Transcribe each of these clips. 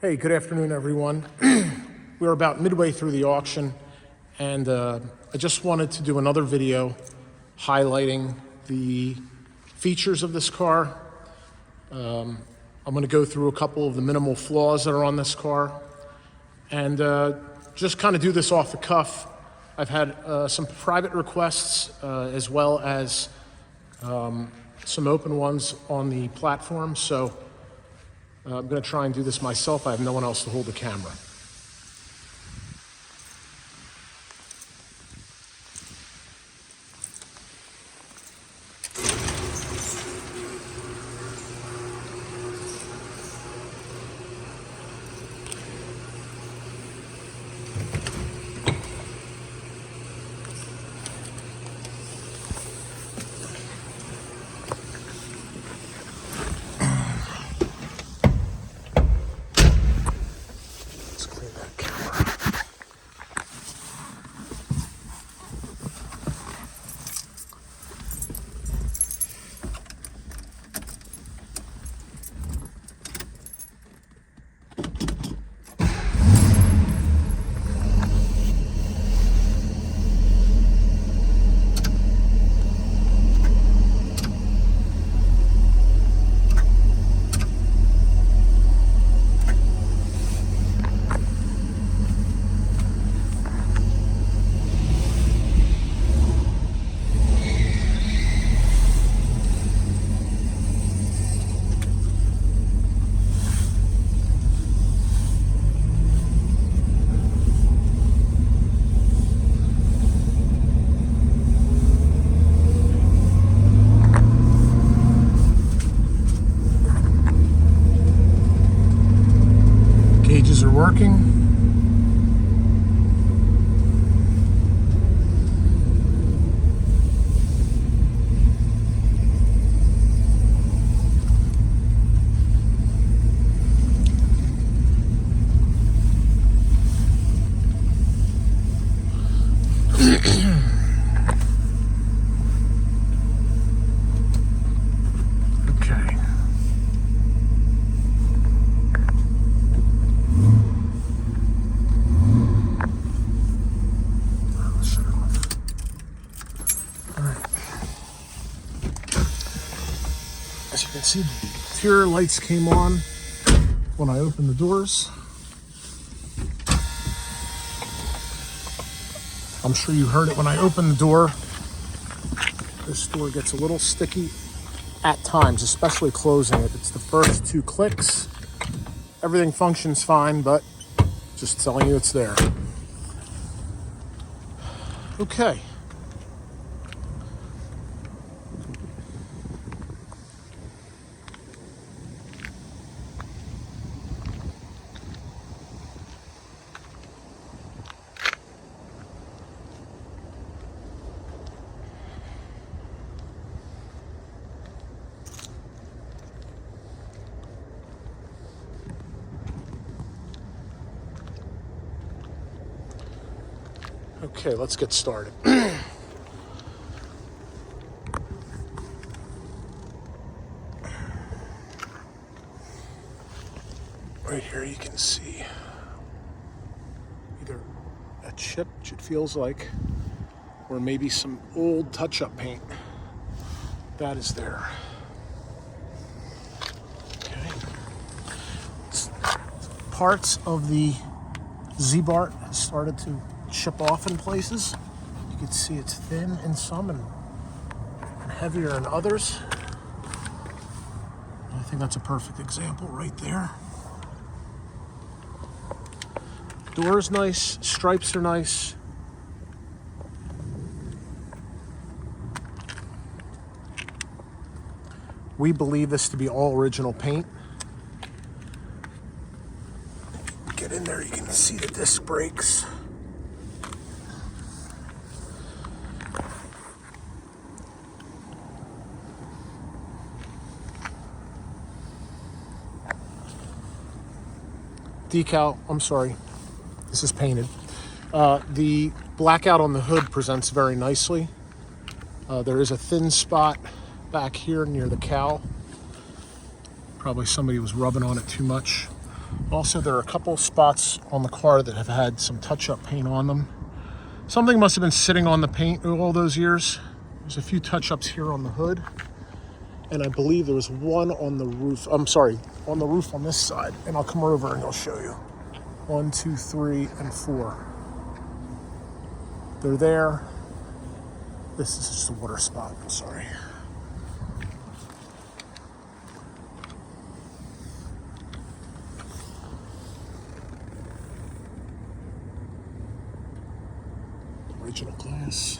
Hey, good afternoon, everyone. We're about midway through the auction, and I just wanted to do another video highlighting the features of this car. I'm going to go through a couple of the minimal flaws that are on this car, and just kind of do this off the cuff. I've had some private requests as well as some open ones on the platform, so I'm going to try and do this myself. I have no one else to hold the camera. Gauges are working. Okay. As you can see, the interior lights came on when I opened the doors. I'm sure you heard it when I opened the door. This door gets a little sticky at times, especially closing it. It's the first two clicks. Everything functions fine, but just telling you it's there. Okay. Okay, let's get started. Right here you can see either a chip, which it feels like, or maybe some old touch-up paint. That is there. Okay. Parts of the Z-BaT has started to chip off in places. You can see it's thin in some and heavier in others. I think that's a perfect example right there. Door is nice, stripes are nice. We believe this to be all original paint. Get in there, you can see the disc brakes. Decal, I'm sorry, this is painted. The blackout on the hood presents very nicely. There is a thin spot back here near the cowl. Probably somebody was rubbing on it too much. Also, there are a couple spots on the car that have had some touch-up paint on them. Something must have been sitting on the paint all those years. There's a few touch-ups here on the hood. And I believe there was one on the roof. I'm sorry, on the roof on this side. And I'll come over and I'll show you. 1, 2, 3, and 4. They're there. This is just a water spot, I'm sorry. Original glass.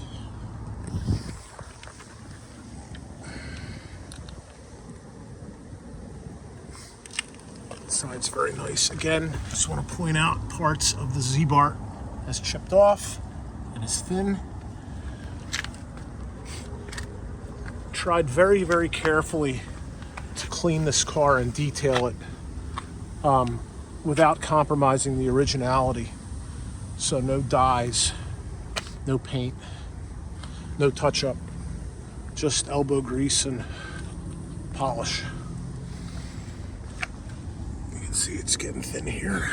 Side's very nice. Again, just want to point out parts of the Z-bar has chipped off and is thin. Tried very, very carefully to clean this car and detail it without compromising the originality. So no dyes, no paint, no touch-up, just elbow grease and polish. You can see it's getting thin here.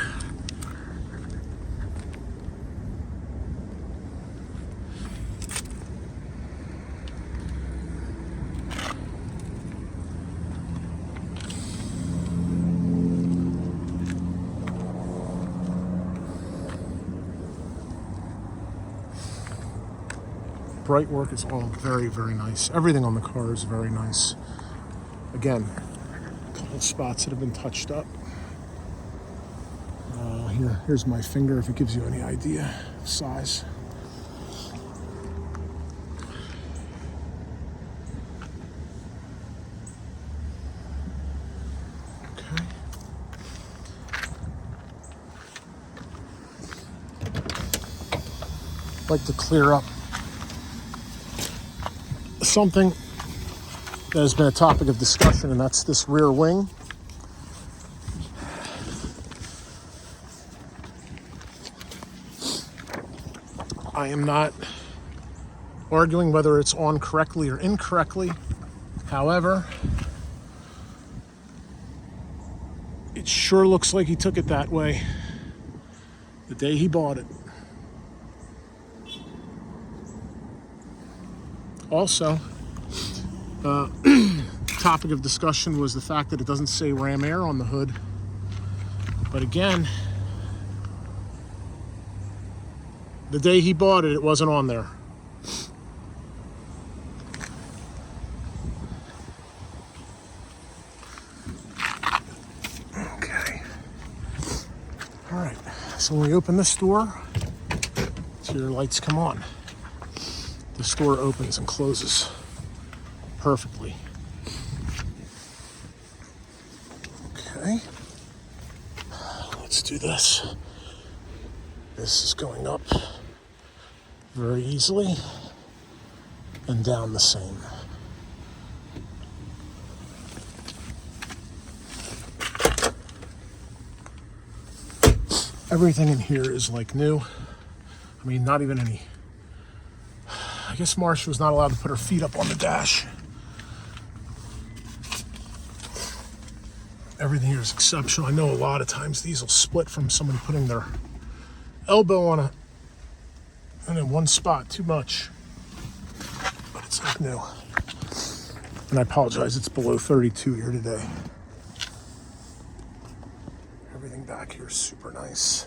Bright work is all very, very nice. Everything on the car is very nice. Again, a couple spots that have been touched up. Here's my finger if it gives you any idea of size. Okay. I'd like to clear up something that has been a topic of discussion, and that's this rear wing. I am not arguing whether it's on correctly or incorrectly. However, it sure looks like he took it that way the day he bought it. Also, topic of discussion was the fact that it doesn't say Ram Air on the hood. But again, the day he bought it, it wasn't on there. Okay. All right. So when we open this door, so your lights come on. This door opens and closes perfectly. Okay. Let's do this. This is going up very easily and down the same. Everything in here is like new. I mean, not even any. I guess Marcia was not allowed to put her feet up on the dash. Everything here is exceptional. I know a lot of times these will split from somebody putting their elbow on a and in one spot too much, but it's like new. And I apologize, it's below 32 here today. Everything back here is super nice.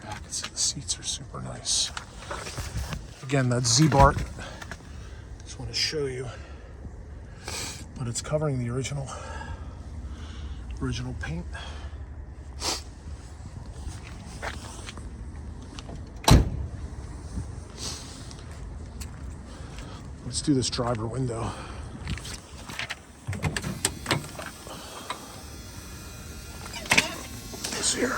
Pockets of the seats are super nice. Again, that Z-bar, just want to show you, but it's covering the original paint. Let's do this driver window. This here.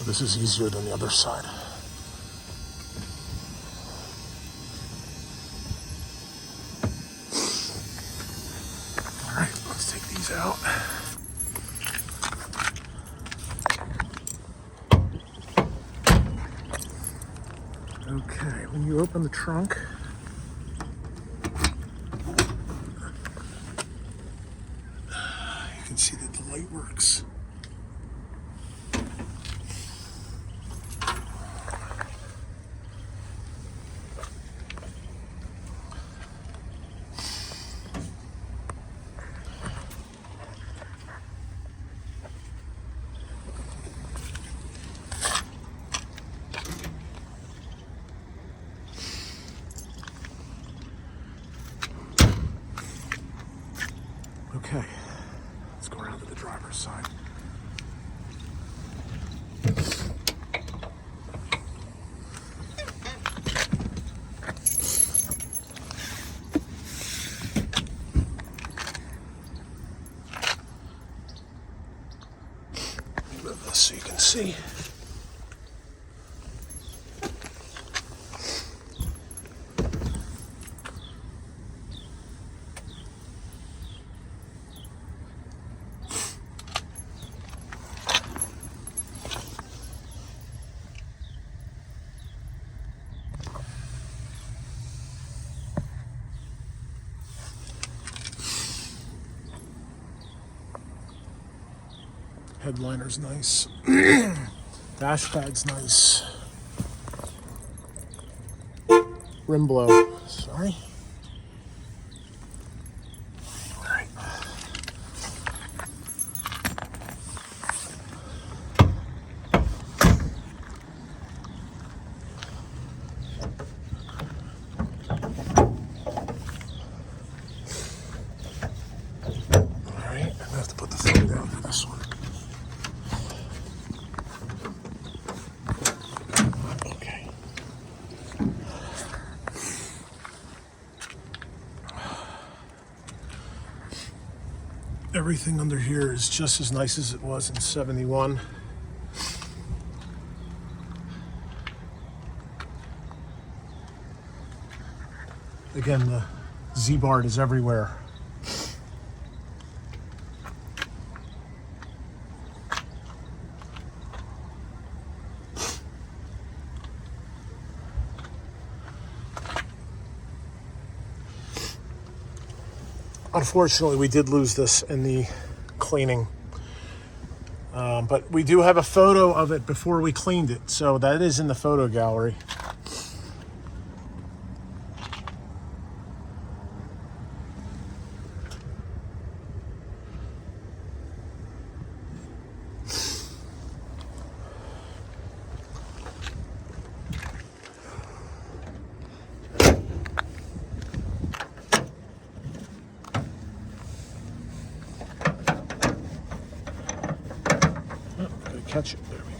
This is easier than the other side. All right, let's take these out. Okay, when you open the trunk, can see that the light works. Okay, let's go around to the driver's side. Move this so you can see. Headliner's nice. Dash pad's nice. Rim blow. Sorry. All right. All right. I'm gonna have to put the phone down for this one. Everything under here is just as nice as it was in 71. Again, the Z-bar is everywhere. Unfortunately, we did lose this in the cleaning, but we do have a photo of it before we cleaned it, so that is in the photo gallery. Catch it. There we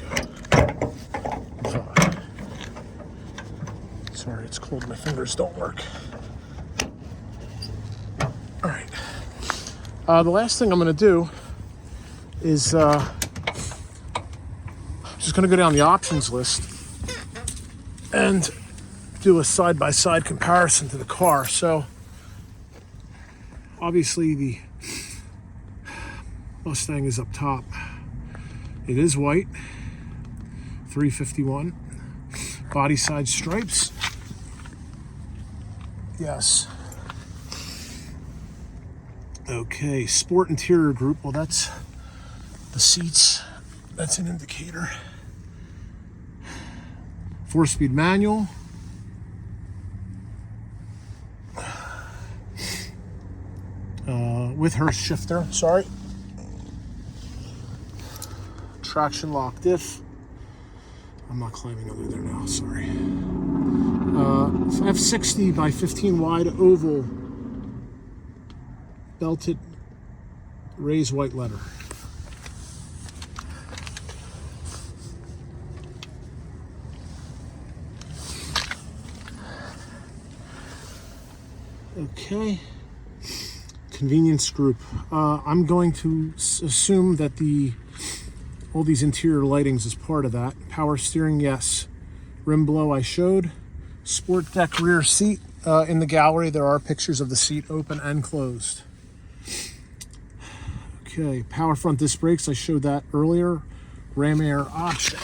go. Sorry, it's cold. My fingers don't work. All right. The last thing I'm going to do is I'm just going to go down the options list and do a side-by-side comparison to the car. So obviously the Mustang is up top. It is white, 351. Body side stripes. Yes. Okay, sport interior group. Well, that's the seats. That's an indicator. 4-speed manual. With her shifter, sorry. Traction lock diff. I'm not climbing under there now, sorry. F60 by 15 wide oval belted raised white letter. Okay. Convenience group. I'm going to assume that all these interior lightings is part of that. Power steering, yes. Rim blow I showed. Sport deck rear seat. In the gallery there are pictures of the seat open and closed. Okay, power front disc brakes, I showed that earlier. Ram air option.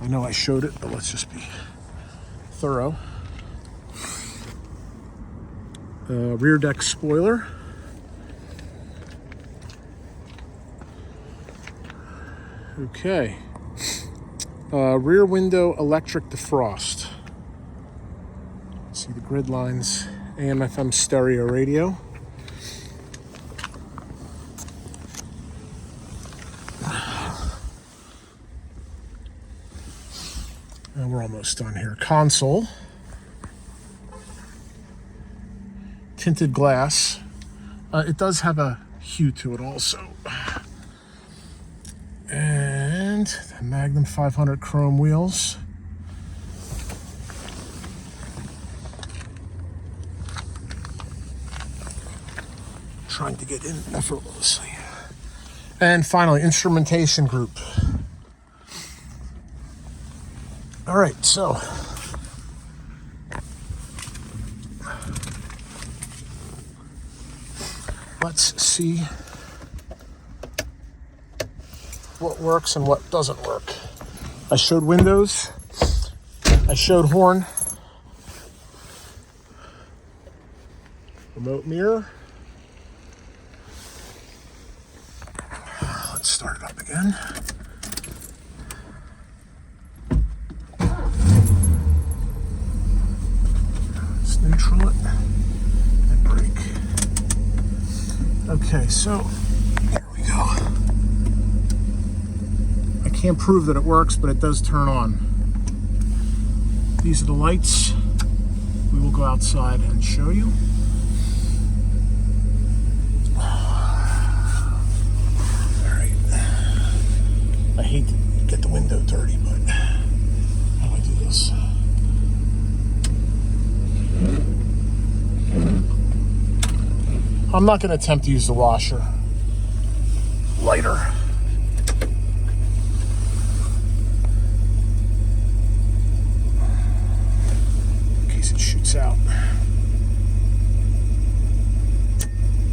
I know I showed it, but let's just be thorough. Rear deck spoiler. Okay. Rear window electric defrost. See the grid lines. AM/FM stereo radio. And we're almost done here. Console. Tinted glass. It does have a hue to it also. And the Magnum 500 chrome wheels. Trying to get in effortlessly. And finally, instrumentation group. All right, so let's see what works and what doesn't work. I showed windows. I showed horn. Remote mirror. Let's start it up again. Let's neutral it and brake. Okay, so here we go. I can't prove that it works, but it does turn on. These are the lights. We will go outside and show you. I hate to get the window dirty, but how do I do this? I'm not going to attempt to use the washer. Lighter. In case it shoots out.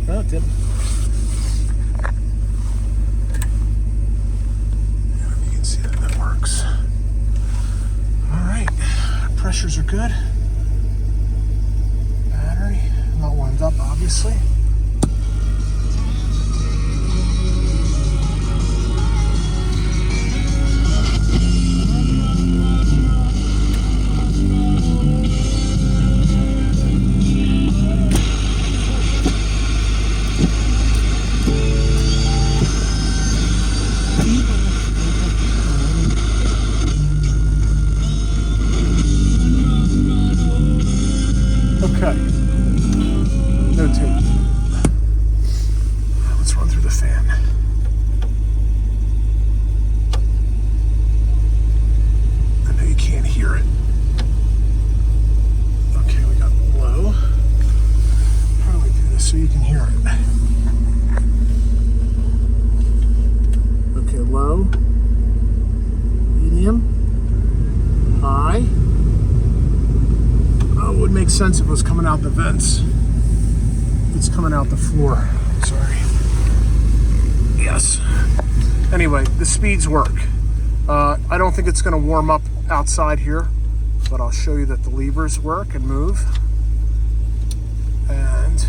No, it didn't. Pressures are good. Battery, not warmed up, obviously. Okay, no tape. Let's run through the fan. I know you can't hear it. Okay, we got low. How do we do this so you can hear it? Okay, low, medium, high. Oh, it would make sense if it was coming out the vents. It's coming out the floor. Sorry. Yes. Anyway, the speeds work. I don't think it's going to warm up outside here, but I'll show you that the levers work and move. And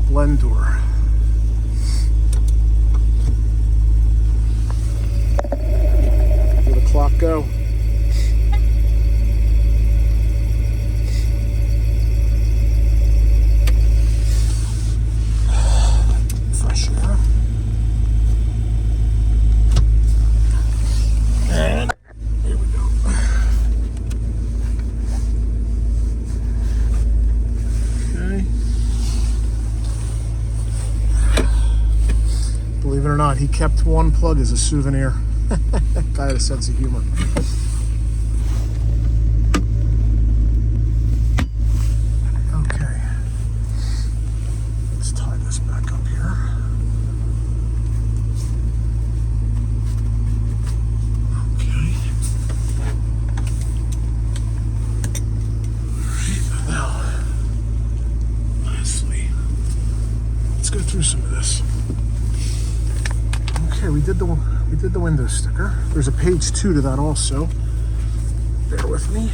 blend door. Let the clock go. Believe it or not, he kept one plug as a souvenir. Guy had a sense of humor. Okay. Let's tie this back up here. Okay. Alright, now, lastly, let's go through some of this. Okay, we did the window sticker. There's a page 2 to that also. Bear with me.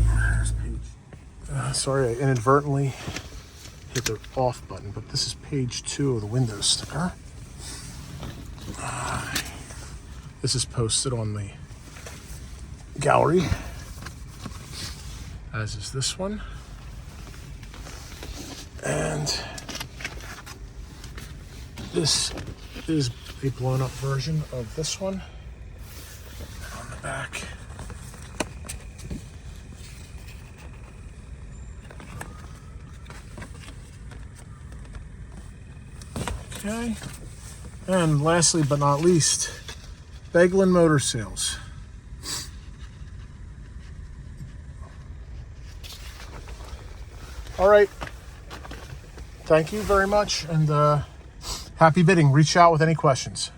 There's page. Sorry, I inadvertently hit the off button, but this is page 2 of the Windows sticker. This is posted on the gallery, as is this one. And this is a blown up version of this one. And on the back, okay. And lastly but not least, Beglin Motor Sales. All right. Thank you very much, and happy bidding. Reach out with any questions.